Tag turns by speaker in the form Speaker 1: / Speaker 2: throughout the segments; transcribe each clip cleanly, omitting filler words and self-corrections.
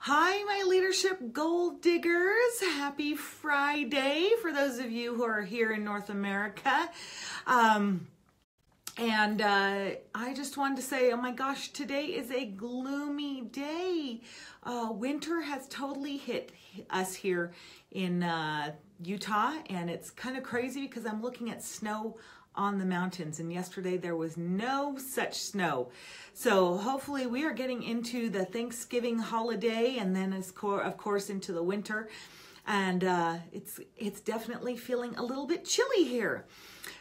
Speaker 1: Hi, my leadership gold diggers. Happy Friday for those of you who are here in North America. I just wanted to say, oh my gosh, today is a gloomy day. Winter has totally hit us here in Utah, and it's kind of crazy because I'm looking at snow on the mountains, and yesterday there was no such snow. So hopefully we are getting into the Thanksgiving holiday, and then of course into the winter, and it's definitely feeling a little bit chilly here.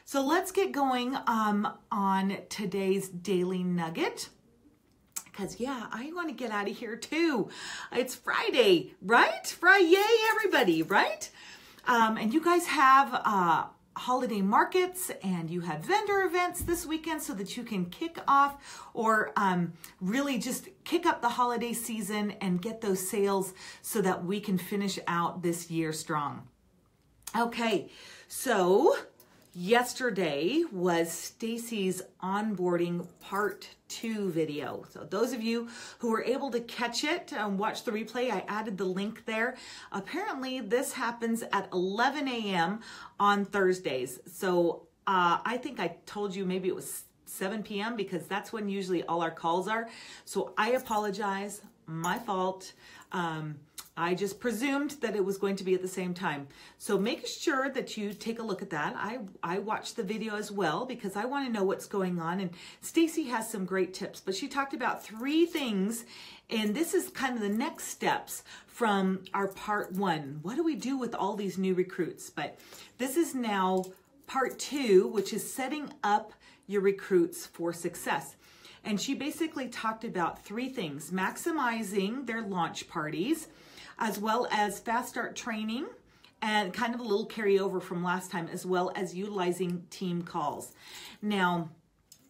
Speaker 1: So let's get going on today's daily nugget, because yeah, I want to get out of here too. It's Friday, right? Friday, everybody, right? And you guys have holiday markets, and you have vendor events this weekend so that you can kick off or really just kick up the holiday season and get those sales so that we can finish out this year strong. Okay, so yesterday was Stacy's onboarding part 2 video. So those of you who were able to catch it and watch the replay, I added the link there. Apparently this happens at 11 a.m. on Thursdays. So I think I told you maybe it was 7 p.m. because that's when usually all our calls are. So I apologize, my fault. I just presumed that it was going to be at the same time. So make sure that you take a look at that. I watched the video as well because I want to know what's going on. And Stacy has some great tips, but she talked about 3 things. And this is kind of the next steps from our part 1. What do we do with all these new recruits? But this is now part 2, which is setting up your recruits for success. And she basically talked about 3 things: maximizing their launch parties, as well as fast start training, and kind of a little carryover from last time, as well as utilizing team calls. Now,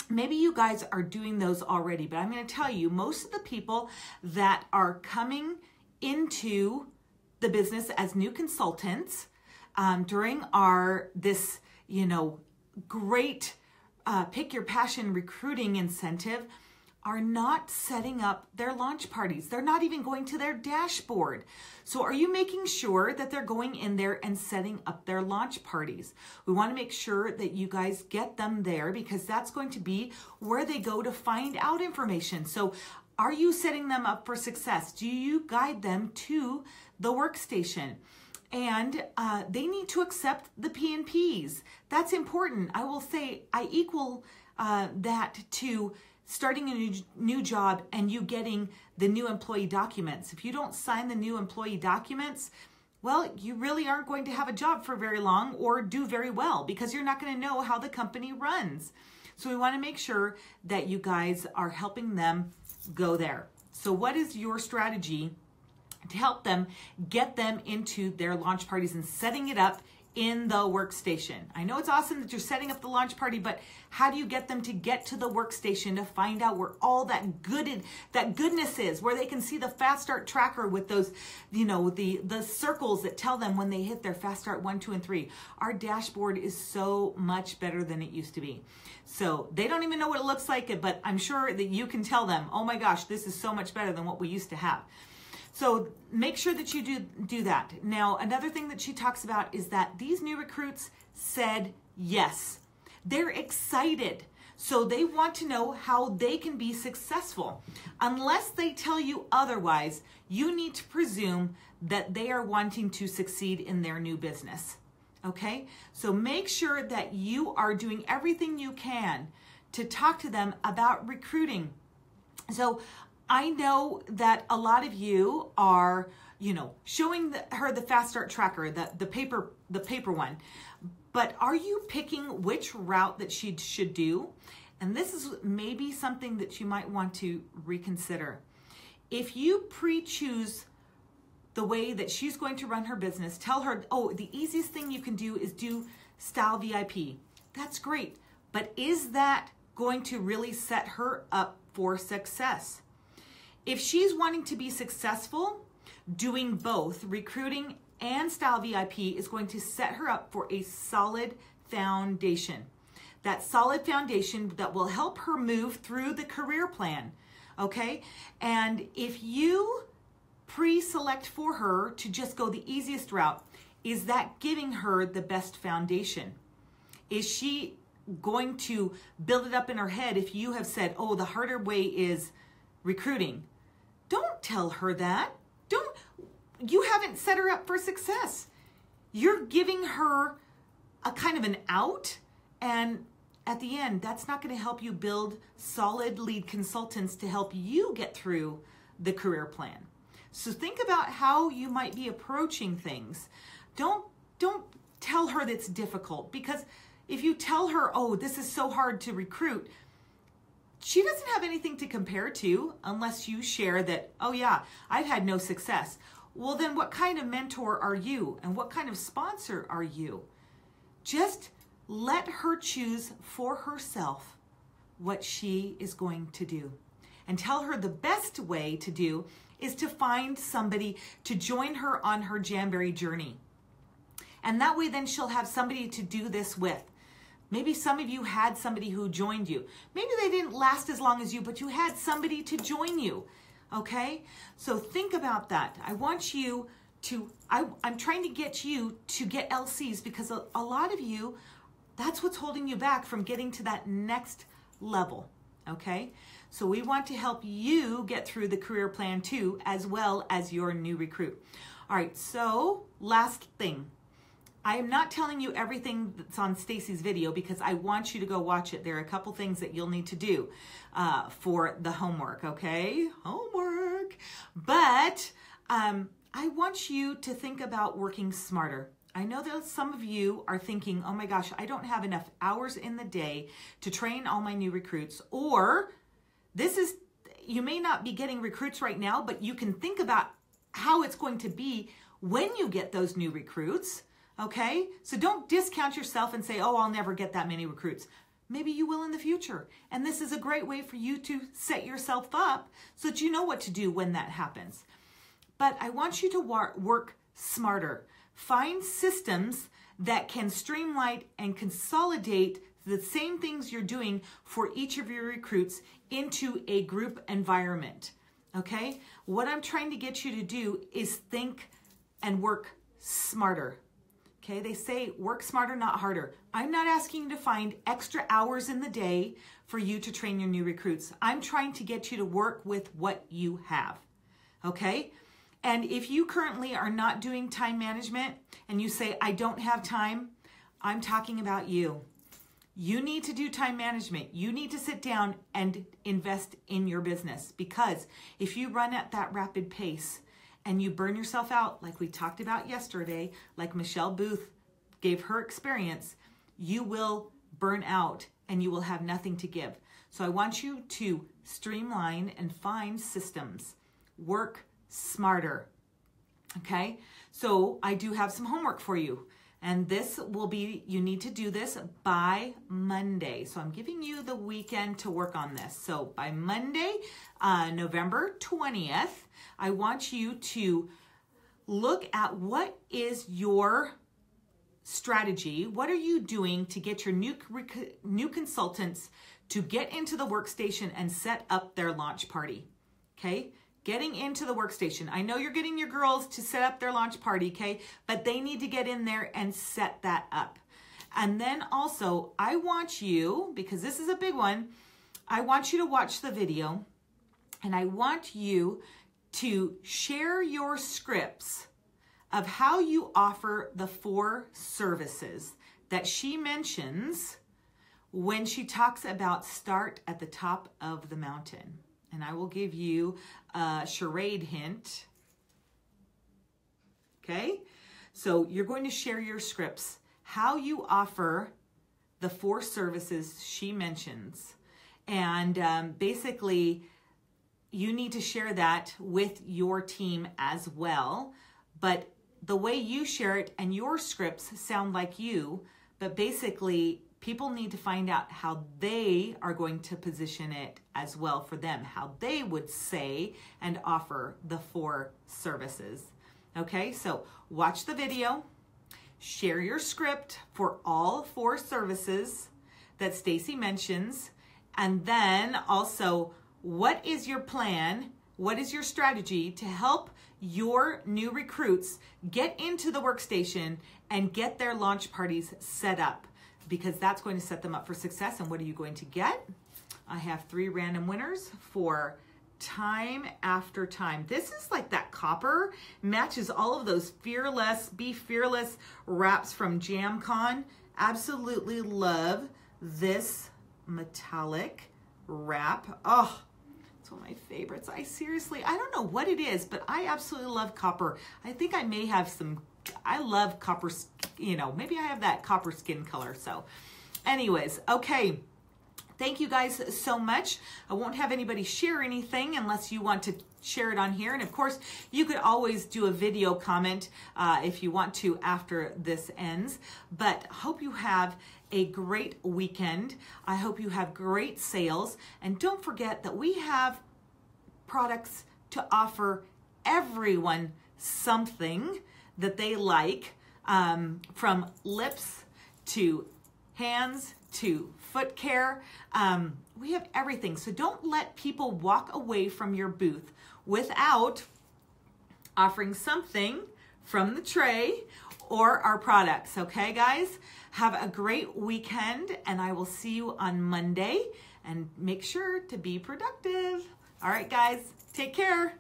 Speaker 1: maybe you guys are doing those already, but I'm going to tell you, most of the people that are coming into the business as new consultants during this great Pick Your Passion recruiting incentive are not setting up their launch parties. They're not even going to their dashboard. So are you making sure that they're going in there and setting up their launch parties? We want to make sure that you guys get them there, because that's going to be where they go to find out information. So are you setting them up for success? Do you guide them to the workstation? And they need to accept the P&Ps. That's important. I will say I equal that to starting a new job and you getting the new employee documents. If you don't sign the new employee documents, well, you really aren't going to have a job for very long or do very well, because you're not going to know how the company runs. So we want to make sure that you guys are helping them go there. So what is your strategy to help them get them into their launch parties and setting it up in the workstation? I know it's awesome that you're setting up the launch party, but how do you get them to get to the workstation to find out where all that goodness is, where they can see the fast start tracker with those, the circles that tell them when they hit their fast start 1, 2, and 3. Our dashboard is so much better than it used to be. So they don't even know what it looks like, but I'm sure that you can tell them, oh my gosh, this is so much better than what we used to have. So make sure that you do that. Now, another thing that she talks about is that these new recruits said yes. They're excited. So they want to know how they can be successful. Unless they tell you otherwise, you need to presume that they are wanting to succeed in their new business. Okay? So make sure that you are doing everything you can to talk to them about recruiting. So I know that a lot of you are, showing her the fast start tracker, the paper one, but are you picking which route that she should do? And this is maybe something that you might want to reconsider. If you pre-choose the way that she's going to run her business, tell her, oh, the easiest thing you can do is do Style VIP. That's great, but is that going to really set her up for success? If she's wanting to be successful, doing both recruiting and Style VIP is going to set her up for a solid foundation. That solid foundation that will help her move through the career plan, okay? And if you pre-select for her to just go the easiest route? Is that giving her the best foundation? Is she going to build it up in her head if you have said, oh, the harder way is recruiting? Don't tell her that. You haven't set her up for success. You're giving her a kind of an out, and at the end, that's not going to help you build solid lead consultants to help you get through the career plan. So think about how you might be approaching things. Don't tell her that's difficult, because if you tell her, oh, this is so hard to recruit, she doesn't have anything to compare to unless you share that, oh yeah, I've had no success. Well, then what kind of mentor are you, and what kind of sponsor are you? Just let her choose for herself what she is going to do. And tell her the best way to do is to find somebody to join her on her Jamberry journey. And that way then she'll have somebody to do this with. Maybe some of you had somebody who joined you. Maybe they didn't last as long as you, but you had somebody to join you. Okay? So think about that. I want you to, I'm trying to get you to get LCs, because a lot of you, that's what's holding you back from getting to that next level. Okay? So we want to help you get through the career plan too, as well as your new recruit. All right, so last thing. I am not telling you everything that's on Stacy's video, because I want you to go watch it. There are a couple things that you'll need to do for the homework, okay? Homework. But I want you to think about working smarter. I know that some of you are thinking, oh my gosh, I don't have enough hours in the day to train all my new recruits. Or you may not be getting recruits right now, but you can think about how it's going to be when you get those new recruits. Okay, so don't discount yourself and say, oh, I'll never get that many recruits. Maybe you will in the future. And this is a great way for you to set yourself up so that you know what to do when that happens. But I want you to work smarter. Find systems that can streamline and consolidate the same things you're doing for each of your recruits into a group environment. Okay, what I'm trying to get you to do is think and work smarter. Okay, they say work smarter, not harder. I'm not asking you to find extra hours in the day for you to train your new recruits. I'm trying to get you to work with what you have. Okay? And if you currently are not doing time management and you say, I don't have time, I'm talking about you. You need to do time management. You need to sit down and invest in your business, because if you run at that rapid pace, and you burn yourself out, like we talked about yesterday, like Michelle Booth gave her experience, you will burn out and you will have nothing to give. So I want you to streamline and find systems. Work smarter. Okay? So I do have some homework for you. And this will be, you need to do this by Monday. So I'm giving you the weekend to work on this. So by Monday, November 20th, I want you to look at what is your strategy. What are you doing to get your new consultants to get into the workstation and set up their launch party? Okay? Getting into the workstation. I know you're getting your girls to set up their launch party, okay? But they need to get in there and set that up. And then also, I want you, because this is a big one, I want you to watch the video, and I want you to share your scripts of how you offer the 4 services that she mentions when she talks about start at the top of the mountain. And I will give you a charade hint. Okay? So you're going to share your scripts, how you offer the 4 services she mentions. And basically, you need to share that with your team as well. But the way you share it and your scripts sound like you, but basically, people need to find out how they are going to position it as well for them, how they would say and offer the 4 services. Okay, so watch the video, share your script for all 4 services that Stacy mentions, and then also, what is your plan what is your strategy to help your new recruits get into the workstation and get their launch parties set up? Because that's going to set them up for success. And what are you going to get? I have 3 random winners for time after time. This is like that copper, matches all of those Be Fearless wraps from JamCon. Absolutely love this metallic wrap. Oh, it's one of my favorites. I don't know what it is, but I absolutely love copper. I think I may have I love copper, maybe I have that copper skin color. So anyways, okay. Thank you guys so much. I won't have anybody share anything unless you want to share it on here. And of course, you could always do a video comment if you want to after this ends. But hope you have a great weekend. I hope you have great sales. And don't forget that we have products to offer everyone something that they like, from lips to hands to foot care. We have everything. So don't let people walk away from your booth without offering something from the tray or our products. Okay, guys? Have a great weekend, and I will see you on Monday. And make sure to be productive. All right, guys, take care.